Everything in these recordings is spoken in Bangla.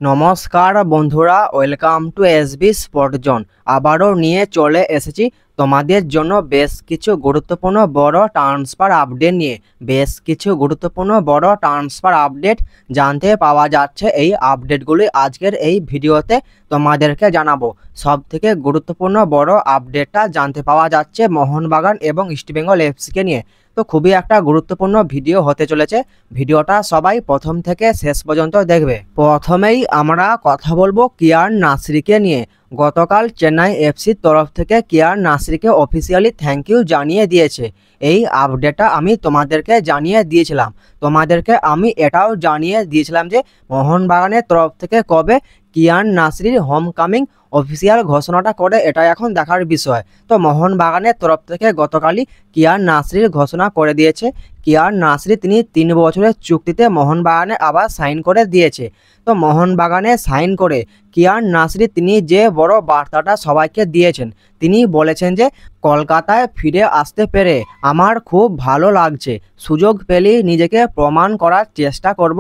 নমস্কার বন্ধুরা, welcome to SB sport zone. আবারও নিয়ে চলে এসেছি তোমাদের জন্য বেশ কিছু গুরুত্বপূর্ণ বড় ট্রান্সফার আপডেট নিয়ে। বেশ কিছু গুরুত্বপূর্ণ বড় ট্রান্সফার আপডেট জানতে পাওয়া যাচ্ছে। এই আপডেটগুলি আজকের এই ভিডিওতে তোমাদেরকে জানাবো। সবথেকে গুরুত্বপূর্ণ বড় আপডেটটা জানতে পাওয়া যাচ্ছে মোহনবাগান এবং ইস্টবেঙ্গল এফসিকে নিয়ে। তো খুবই একটা গুরুত্বপূর্ণ ভিডিও হতে চলেছে। ভিডিওটা সবাই প্রথম থেকে শেষ পর্যন্ত দেখবে। প্রথমেই আমরা কথা বলবো কিয়ান নাসরিকে নিয়ে। গতকাল চেন্নাই এফসির তরফ থেকে কিয়ান নাসরিকে অফিসিয়ালি থ্যাংক ইউ জানিয়ে দিয়েছে। এই আপডেটটা আমি তোমাদেরকে জানিয়ে দিয়েছিলাম। তোমাদেরকে আমি এটাও জানিয়ে দিয়েছিলাম যে মোহনবাগানের তরফ থেকে কবে কিয়ান নাসরির হোম কামিং অফিসিয়াল ঘোষণাটা করে, এটা এখন দেখার বিষয়। তো মোহনবাগানের তরফ থেকে গতকালই কিয়ান নাসরির ঘোষণা করে দিয়েছে। কিয়ান নাসরি তিনি 3 বছরের চুক্তিতে মোহনবাগানে আবার সাইন করে দিয়েছে। তো মোহনবাগানে সাইন করে কিয়ান নাসরি তিনি যে বড় বার্তাটা সবাইকে দিয়েছেন, তিনি বলেছেন যে কলকাতায় ফিরে আসতে পেরে আমার খুব ভালো লাগছে। সুযোগ পেলেই নিজেকে প্রমাণ করার চেষ্টা করব।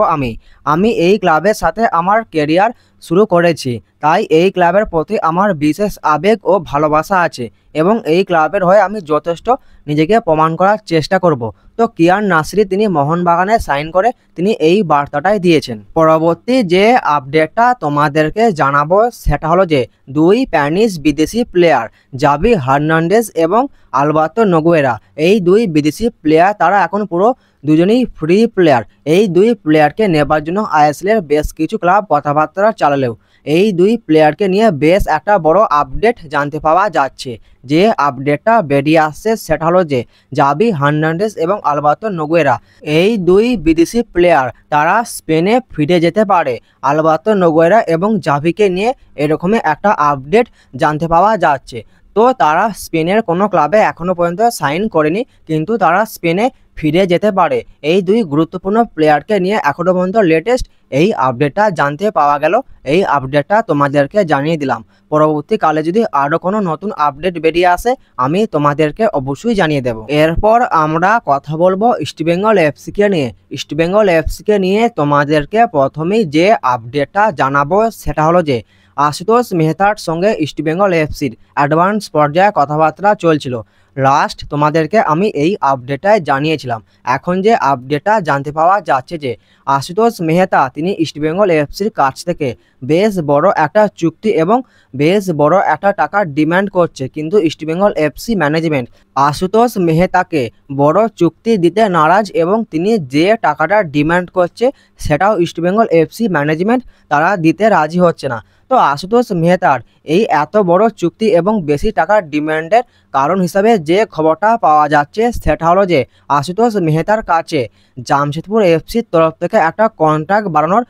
আমি এই ক্লাবের সাথে আমার কেরিয়ার শুরু করেছি, তাই এই ক্লাবের প্রতি আমার বিশেষ আবেগ ও ভালোবাসা আছে এবং এই ক্লাবের হয়ে আমি যথেষ্ট নিজেকে প্রমাণ করার চেষ্টা করব। তো কিয়ান নাসরি তিনি মোহনবাগানে সাইন করে তিনি এই বার্তাটাই দিয়েছেন। পরবর্তী যে আপডেটটা তোমাদেরকে জানাবো সেটা হলো যে 2 স্প্যানিশ বিদেশি প্লেয়ার জাভি হার্নান্ডেজ এবং আলবার্তো নোগুয়েরা, এই 2 বিদেশি প্লেয়ার তারা এখন পুরো দুজনেই ফ্রি প্লেয়ার। এই 2 প্লেয়ারকে নেবার জন্য আইএসএলের বেশ কিছু ক্লাব কথাবার্তা চালালেও এই 2 প্লেয়ারকে নিয়ে বেশ একটা বড় আপডেট জানতে পাওয়া যাচ্ছে। যে আপডেটটা বেরিয়ে আসছে সেটা হলো যে জাভি হার্নান্ডেজ এবং আলবার্তো নোগুয়েরা, এই 2 বিদেশি প্লেয়ার তারা স্পেনে ফিরে যেতে পারে। আলবার্তো নোগুয়েরা এবং জাভিকে নিয়ে এরকমই একটা আপডেট জানতে পাওয়া যাচ্ছে। তো তারা স্পেনের কোনো ক্লাবে এখনও পর্যন্ত সাইন করেনি, কিন্তু তারা স্পেনে ফিরে যেতে পারে। এই 2 গুরুত্বপূর্ণ প্লেয়ারকে নিয়ে এখনও পর্যন্ত লেটেস্ট এই আপডেটটা জানতে পাওয়া গেল। এই আপডেটটা তোমাদেরকে জানিয়ে দিলাম। পরবর্তীকালে যদি আরও কোনো নতুন আপডেট বেরিয়ে আসে আমি তোমাদেরকে অবশ্যই জানিয়ে দেব। এরপর আমরা কথা বলবো ইস্টবেঙ্গল এফসিকে নিয়ে। ইস্টবেঙ্গল এফসিকে নিয়ে তোমাদেরকে প্রথমেই যে আপডেটটা জানাবো সেটা হলো যে আশুতোষ মেহতার সঙ্গে ইস্টবেঙ্গল এফসির অ্যাডভান্স পর্যায়ে কথাবার্তা চলছিল। লাস্ট তোমাদেরকে আমি এই আপডেটটাই জানিয়েছিলাম। এখন যে আপডেটটা জানতে পাওয়া যাচ্ছে যে আশুতোষ মেহতা তিনি ইস্টবেঙ্গল এফসির কাছ থেকে বেশ বড় একটা চুক্তি এবং বেশ বড় একটা টাকার ডিমান্ড করছে, কিন্তু ইস্টবেঙ্গল এফসি ম্যানেজমেন্ট আশুতোষ মেহতাকে বড় চুক্তি দিতে নারাজ এবং তিনি যে টাকাটা ডিমান্ড করছে সেটাও ইস্টবেঙ্গল এফসি ম্যানেজমেন্ট তারা দিতে রাজি হচ্ছে না। তো আশুতোষ মেহতার এই এত বড় চুক্তি এবং বেশি টাকার ডিমান্ডের কারণ হিসাবে যে খবরটা পাওয়া যাচ্ছে সেটা হলো যে আশুতোষ মেহতার কাছে জামশেদপুর এফসির তরফ থেকে একটা কন্ট্রাক্ট বাড়ানোর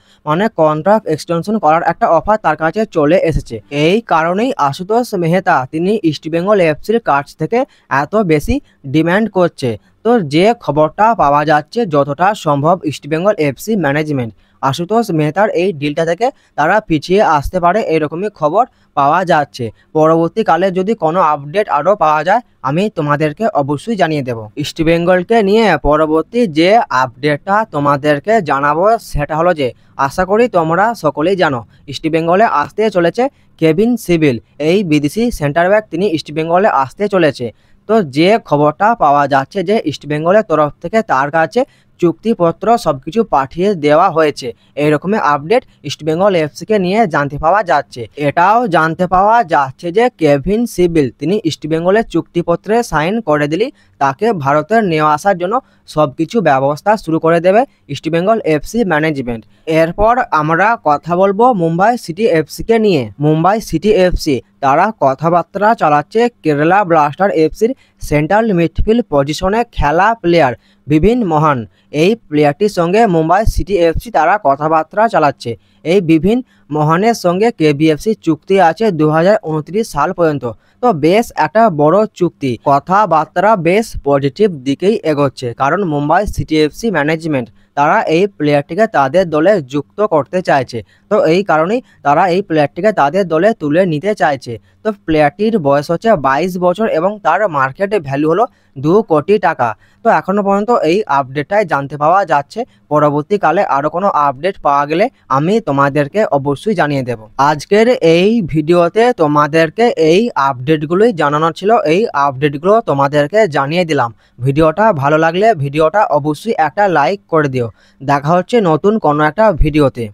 কন্ট্রাক্ট এক্সটেনশন করার একটা অফার তার কাছে চলে এসেছে। এই কারণেই আশুতোষ মেহতা তিনি ইস্টবেঙ্গল এফসির কাছ থেকে এত বেশি ডিমান্ড করছে। তো যে খবরটা পাওয়া যাচ্ছে যতটা সম্ভব ইস্টবেঙ্গল এফসি ম্যানেজমেন্ট আশুতোষ মেহতার এই ডিলটা থেকে তারা পিছিয়ে আসতে পারে, এরকমই খবর পাওয়া যাচ্ছে। পরবর্তীকালে যদি কোনো আপডেট আরও পাওয়া যায় আমি তোমাদেরকে অবশ্যই জানিয়ে দেব। ইস্টবেঙ্গলকে নিয়ে পরবর্তী যে আপডেটটা তোমাদেরকে জানাবো সেটা হলো যে আশা করি তোমরা সকলেই জানো ইস্টবেঙ্গলে আসতে চলেছে কেভিন সিভিল, এই বিদেশি সেন্টার ব্যাক তিনি ইস্টবেঙ্গলে আসতে চলেছে। তো যে খবরটা পাওয়া যাচ্ছে যে ইস্টবেঙ্গলের তরফ থেকে তার কাছে চুক্তিপত্র সবকিছু পাঠিয়ে দেওয়া হয়েছে, এইরকমই আপডেট ইস্টবেঙ্গল এফসিকে নিয়ে জানতে পাওয়া যাচ্ছে। এটাও জানতে পাওয়া যাচ্ছে যে কেভিন সিভিল তিনি ইস্টবেঙ্গলের চুক্তিপত্রে সাইন করে দিলেই তাকে ভারতে নিয়ে আসার জন্য সবকিছু ব্যবস্থা শুরু করে দেবে ইস্টবেঙ্গল এফসি ম্যানেজমেন্ট। এরপর আমরা কথা বলবো মুম্বাই সিটি এফসিকে নিয়ে। মুম্বাই সিটি এফসি তারা কথাবার্তা চালাচ্ছে কেরালা ব্লাস্টার এফসির সেন্ট্রাল মিডফিল্ড পজিশনে খেলা প্লেয়ার বিভিন মোহন, এই প্লেয়ারটির সঙ্গে মুম্বাই সিটি এফসি তারা কথাবার্তা চালাচ্ছে। এই বিভিন মোহনের সঙ্গে কেবিএফসি চুক্তি আছে 2029 সাল পর্যন্ত। তো বেশ একটা বড় চুক্তি, কথাবার্তা বেশ পজিটিভ দিকেই এগোচ্ছে, কারণ মুম্বাই সিটি এফসি ম্যানেজমেন্ট তারা এই প্লেয়ারটিকে তাদের দলে যুক্ত করতে চাইছে। তো এই কারণেই তারা এই প্লেয়ারটিকে তাদের দলে তুলে নিতে চাইছে। তো প্লেয়ারটির বয়স হচ্ছে 22 বছর এবং তার মার্কেট ভ্যালু হলো 2 কোটি টাকা। তো এখনো পর্যন্ত এই আপডেটটাই জানতে পাওয়া যাচ্ছে। পরবর্তীকালে আরো কোনো আপডেট পাওয়া গেলে আমি তোমাদেরকে অবশ্যই জানিয়ে দেব। আজকের এই ভিডিওতে তোমাদেরকে এই আপডেটগুলোই জানানো ছিল, এই আপডেটগুলো তোমাদেরকে জানিয়ে দিলাম। ভিডিওটা ভালো লাগলে ভিডিওটা অবশ্যই একটা লাইক করে দিও। দেখা হচ্ছে নতুন কোনো একটা ভিডিওতে।